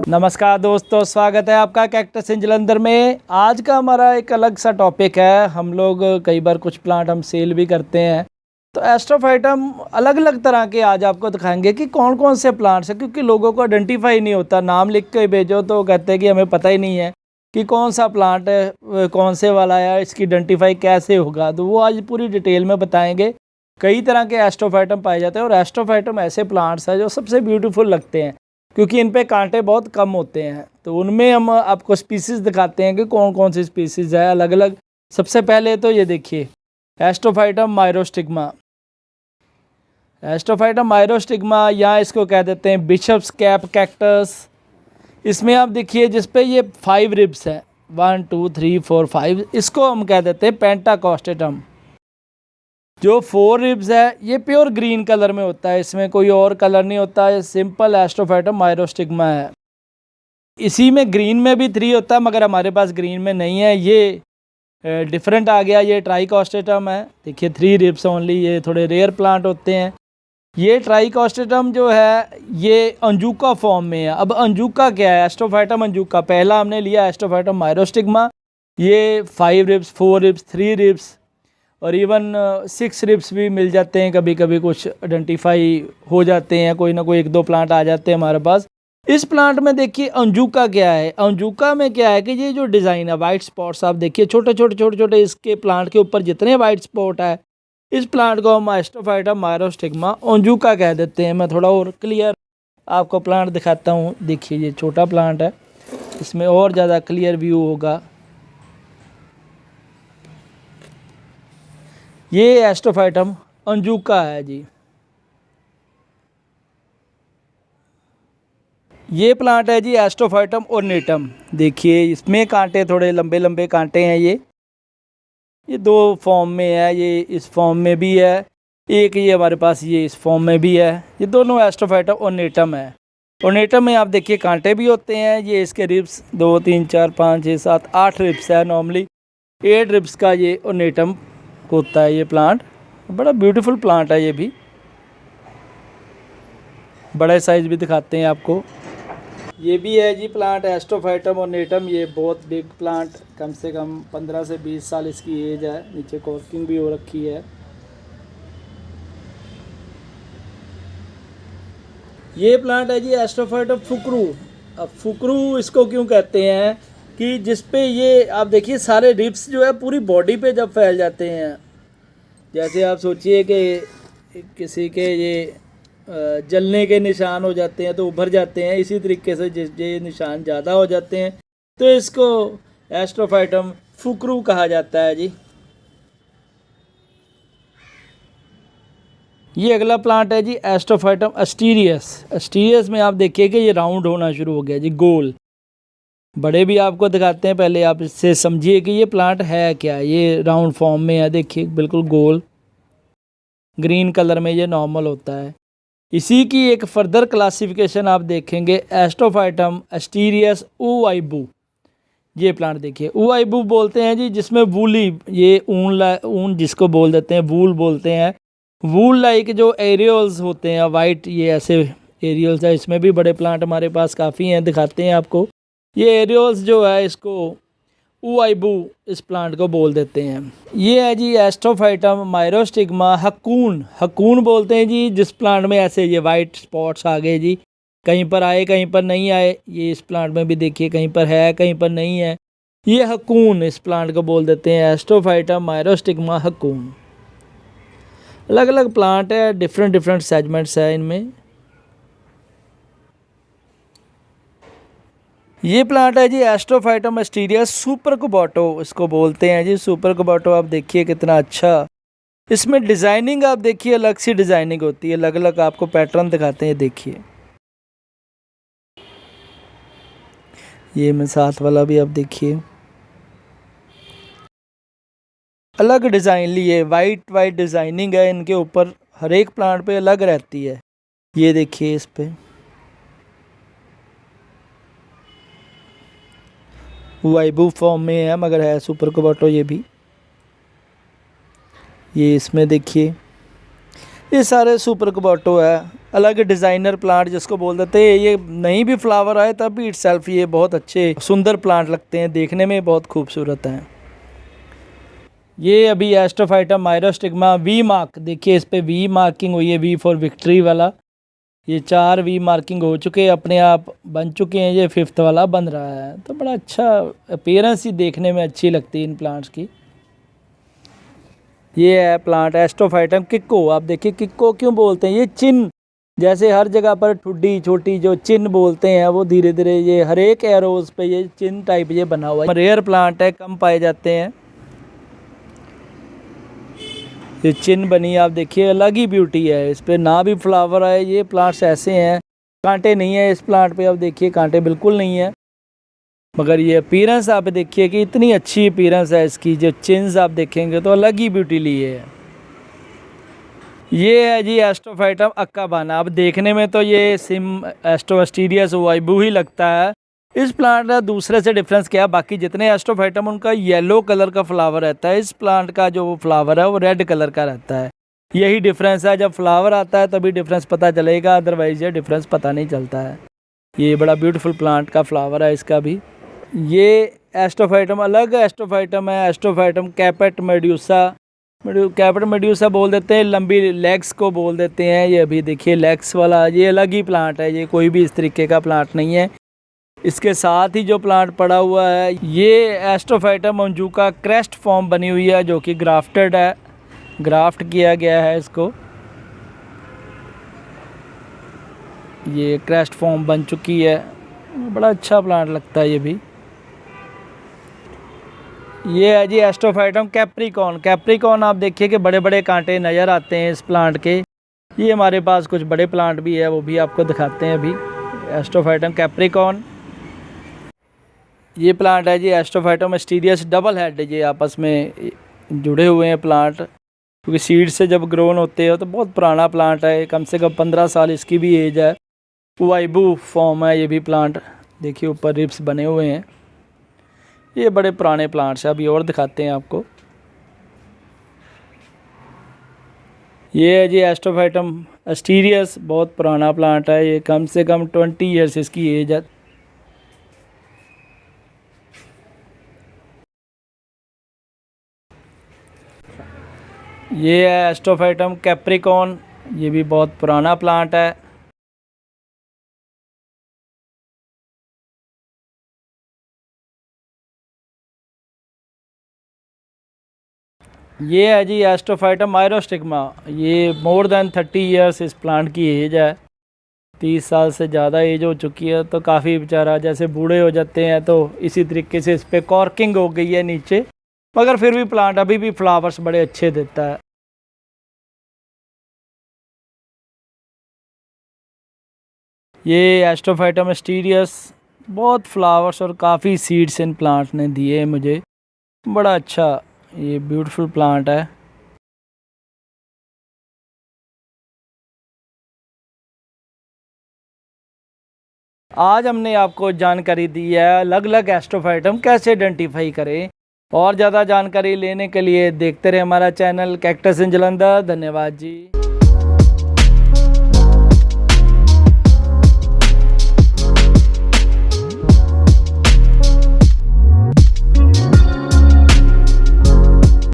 नमस्कार दोस्तों, स्वागत है आपका कैक्टस इन जलंधर में। आज का हमारा एक अलग सा टॉपिक है। हम लोग कई बार कुछ प्लांट हम सेल भी करते हैं, तो एस्ट्रोफाइटम अलग अलग तरह के आज आपको दिखाएंगे कि कौन कौन से प्लांट्स हैं, क्योंकि लोगों को आइडेंटिफाई नहीं होता। नाम लिख के भेजो तो कहते हैं कि हमें पता ही नहीं है कि कौन सा प्लांट है, कौन से वाला है, इसकी आइडेंटिफाई कैसे होगा। तो वो आज पूरी डिटेल में बताएंगे। कई तरह के एस्ट्रोफाइटम पाए जाते हैं और एस्ट्रोफाइटम ऐसे प्लांट्स हैं जो सबसे ब्यूटीफुल लगते हैं क्योंकि इन पे कांटे बहुत कम होते हैं। तो उनमें हम आपको स्पीसीज़ दिखाते हैं कि कौन कौन सी स्पीसीज़ है अलग अलग। सबसे पहले तो ये देखिए, एस्ट्रोफाइटम माइरोस्टिग्मा। एस्ट्रोफाइटम माइरोस्टिग्मा या इसको कह देते हैं बिशप्स कैप कैक्टस। इसमें आप देखिए जिस पे ये 5 रिब्स हैं, 1 2 3 4 5, इसको हम कह देते हैं पेंटाकोस्टेटम। जो 4 रिब्स है ये प्योर ग्रीन कलर में होता है, इसमें कोई और कलर नहीं होता है। सिंपल एस्ट्रोफाइटम माइरोस्टिग्मा है। इसी में ग्रीन में भी 3 होता है, मगर हमारे पास ग्रीन में नहीं है, ये डिफरेंट आ गया। ये ट्राइकोस्टेटम है, देखिए 3 रिब्स ओनली। ये थोड़े रेयर प्लांट होते हैं। ये ट्राइकोस्टेटम जो है ये अंजुका फॉर्म में है। अब अंजुका क्या है? एस्ट्रोफाइटम अंजुका। पहला हमने लिया एस्ट्रोफाइटम माइरोस्टिग्मा, ये 5 रिब्स, 4 रिब्स, 3 रिब्स और इवन 6 रिब्स भी मिल जाते हैं। कभी कभी कुछ आइडेंटिफाई हो जाते हैं, कोई ना कोई 1-2 प्लांट आ जाते हैं हमारे पास। इस प्लांट में देखिए अंजुका क्या है। अंजुका में क्या है कि ये जो डिज़ाइन है, वाइट स्पॉट्स आप देखिए, छोटे छोटे छोटे छोटे इसके प्लांट के ऊपर जितने वाइट स्पॉट है, इस प्लांट को हम एस्ट्रोफाइटम माइरोस्टिग्मा अंजुका कह देते हैं। मैं थोड़ा और क्लियर आपको प्लांट दिखाता हूँ। देखिए ये छोटा प्लांट है, इसमें और ज़्यादा क्लियर व्यू होगा। ये एस्ट्रोफाइटम अंजुका है जी। ये प्लांट है जी एस्ट्रोफाइटम ऑर्नेटम। देखिए इसमें कांटे थोड़े लंबे लंबे कांटे हैं। ये 2 फॉर्म में है, ये इस फॉर्म में भी है, एक ये हमारे पास ये इस फॉर्म में भी है। ये दोनों एस्ट्रोफाइटम ऑर्नेटम है। ऑर्नेटम में आप देखिए कांटे भी होते हैं। ये इसके रिब्स 2 3 4 5 6 7 8 रिब्स है। नॉर्मली 8 रिब्स का ये ऑर्नेटम होता है। ये प्लांट बड़ा ब्यूटीफुल प्लांट है। ये भी बड़े साइज भी दिखाते हैं आपको। ये भी है जी प्लांट एस्ट्रोफाइटम ऑर्नेटम। ये बहुत बिग प्लांट, कम से कम 15 से 20 साल इसकी एज है। नीचे कॉर्किंग भी हो रखी है। ये प्लांट है जी एस्ट्रोफाइटम फुकरू। अब फुकरू इसको क्यों कहते हैं कि जिस पे ये आप देखिए सारे रिब्स जो है पूरी बॉडी पे जब फैल जाते हैं, जैसे आप सोचिए कि किसी के ये जलने के निशान हो जाते हैं तो उभर जाते हैं, इसी तरीके से ये निशान ज़्यादा हो जाते हैं तो इसको एस्ट्रोफाइटम फुकरू कहा जाता है जी। ये अगला प्लांट है जी एस्ट्रोफाइटम एस्टीरियस। एस्टीरियस में आप देखिए कि ये राउंड होना शुरू हो गया जी, गोल। बड़े भी आपको दिखाते हैं, पहले आप इससे समझिए कि ये प्लांट है क्या। ये राउंड फॉर्म में है, देखिए बिल्कुल गोल, ग्रीन कलर में ये नॉर्मल होता है। इसी की एक फर्दर क्लासिफिकेशन आप देखेंगे एस्ट्रोफाइटम एस्टीरियस ऊआइबू। ये प्लांट देखिए ऊआइबू बोलते हैं जी, जिसमें वूली, ये ऊन जिसको बोल देते हैं, वूल बोलते हैं। वूल लाइक जो एरियल्स होते हैं वाइट, ये ऐसे एरियल्स है। इसमें भी बड़े प्लांट हमारे पास काफ़ी हैं, दिखाते हैं आपको। ये एरियल्स जो है इसको ऊआइबू इस प्लांट को बोल देते हैं। ये है जी एस्ट्रोफाइटम माइरोस्टिग्मा हकून। हकून बोलते हैं जी जिस प्लांट में ऐसे ये वाइट स्पॉट्स आ गए जी, कहीं पर आए कहीं पर नहीं आए। ये इस प्लांट में भी देखिए कहीं पर है कहीं पर नहीं है। ये हकून इस प्लांट को बोल देते हैं एस्ट्रोफाइटम माइरोस्टिग्मा हकून। अलग अलग प्लांट है, डिफरेंट डिफरेंट सेगमेंट्स है इनमें। ये प्लांट है जी एस्ट्रोफाइटम एस्टीरियस सुपर कुबाटो, इसको बोलते हैं जी सुपर कुबाटो। आप देखिए कितना अच्छा, इसमें डिज़ाइनिंग आप देखिए अलग सी डिज़ाइनिंग होती है, अलग अलग आपको पैटर्न दिखाते हैं। देखिए ये मैं साथ वाला भी आप देखिए, अलग डिज़ाइन लिए, वाइट वाइट डिज़ाइनिंग है इनके ऊपर, हर एक प्लांट पे अलग रहती है। ये देखिए इस पे वाइबू फॉर्म में है मगर है सुपर कुबाटो। ये भी, ये इसमें देखिए ये सारे सुपर कुबाटो है। अलग डिज़ाइनर प्लांट जिसको बोल देते हैं, ये नहीं भी फ्लावर आए तब भी इटसेल्फ ये बहुत अच्छे सुंदर प्लांट लगते हैं, देखने में बहुत खूबसूरत हैं। ये अभी एस्ट्रोफाइटम माइरोस्टिग्मा वी मार्क, देखिए इस पे वी मार्किंग हुई है, वी फॉर विक्ट्री वाला। ये 4 वी मार्किंग हो चुके हैं, अपने आप बन चुके हैं, ये 5th वाला बन रहा है। तो बड़ा अच्छा अपीयरेंस ही देखने में अच्छी लगती है इन प्लांट्स की। ये है प्लांट एस्ट्रोफाइटम किक्को। आप देखिए किक्को क्यों बोलते हैं, ये चिन्ह, जैसे हर जगह पर ठुड्डी छोटी जो चिन्ह बोलते हैं, वो धीरे धीरे ये हर एक एरोज पे ये चिन्ह टाइप ये बना हुआ है। रेयर प्लांट है, कम पाए जाते हैं। ये चिन्ह बनी, आप देखिए अलग ही ब्यूटी है, इस पे ना भी फ्लावर आए। ये प्लांट्स ऐसे हैं, कांटे नहीं है इस प्लांट पे, आप देखिए कांटे बिल्कुल नहीं है। मगर ये अपीयरेंस आप देखिए कि इतनी अच्छी अपीयरेंस है इसकी, जो चिन्स आप देखेंगे तो अलग ही ब्यूटी ली है। ये है जी एस्ट्रोफाइटम अक्काबाना। अब देखने में तो ये सिम एस्ट्रोस्टीरियस वाइबू ही लगता है। इस प्लांट का दूसरे से डिफरेंस क्या है, बाकी जितने एस्ट्रोफाइटम उनका येलो कलर का फ्लावर रहता है, इस प्लांट का जो फ्लावर है वो रेड कलर का रहता है। यही डिफरेंस है, जब फ्लावर आता है तभी डिफरेंस पता चलेगा, अदरवाइज ये डिफरेंस पता नहीं चलता है। ये बड़ा ब्यूटीफुल प्लांट का फ्लावर है इसका भी। ये एस्ट्रोफाइटम अलग एस्ट्रोफाइटम है, एस्ट्रोफाइटम कैपेट मेड्यूसा। कैपेट मेड्यूसा बोल देते हैं, लंबी लेग्स को बोल देते हैं। ये अभी देखिए लेग्स वाला, ये अलग ही प्लांट है, ये कोई भी इस तरीके का प्लांट नहीं है। इसके साथ ही जो प्लांट पड़ा हुआ है, ये एस्ट्रोफाइटम मंजूका क्रेस्ट फॉर्म बनी हुई है, जो कि ग्राफ्टेड है, ग्राफ्ट किया गया है इसको। ये क्रेस्ट फॉर्म बन चुकी है, बड़ा अच्छा प्लांट लगता है ये भी। ये है जी एस्ट्रोफाइटम कैप्रिकॉन। कैप्रिकॉन आप देखिए कि बड़े बड़े कांटे नज़र आते हैं इस प्लांट के। ये हमारे पास कुछ बड़े प्लांट भी है, वो भी आपको दिखाते हैं अभी। एस्ट्रोफाइटम कैप्रिकॉन, ये प्लांट है जी एस्ट्रोफाइटम मिस्टीरियस डबल हेड। ये आपस में जुड़े हुए हैं प्लांट, क्योंकि सीड से जब ग्रोन होते हैं तो बहुत पुराना प्लांट है, कम से कम 15 साल इसकी भी एज है। वाइबू फॉर्म है ये भी प्लांट, देखिए ऊपर रिब्स बने हुए हैं। ये बड़े पुराने प्लांट्स हैं, अभी और दिखाते हैं आपको। ये है जी एस्ट्रोफाइटम एस्टीरियस, बहुत पुराना प्लांट है, ये कम से कम 20 ईयर्स इसकी एज है। ये है एस्ट्रोफाइटम कैप्रिकॉन, ये भी बहुत पुराना प्लांट है। ये है जी एस्ट्रोफाइटम माइरोस्टिग्मा। ये मोर देन 30 ईयर्स इस प्लांट की एज है, 30 साल से ज़्यादा एज हो चुकी है। तो काफ़ी बेचारा जैसे बूढ़े हो जाते हैं तो इसी तरीके से इस पर कॉर्किंग हो गई है नीचे, मगर फिर भी प्लांट अभी भी फ्लावर्स बड़े अच्छे देता है। ये एस्ट्रोफाइटम मिस्टीरियस, बहुत फ्लावर्स और काफ़ी सीड्स इन प्लांट ने दिए मुझे, बड़ा अच्छा ये ब्यूटीफुल प्लांट है। आज हमने आपको जानकारी दी है अलग अलग एस्ट्रोफाइटम कैसे आइडेंटिफाई करें। और ज़्यादा जानकारी लेने के लिए देखते रहे हमारा चैनल कैक्टस इन जालंधर। धन्यवाद जी।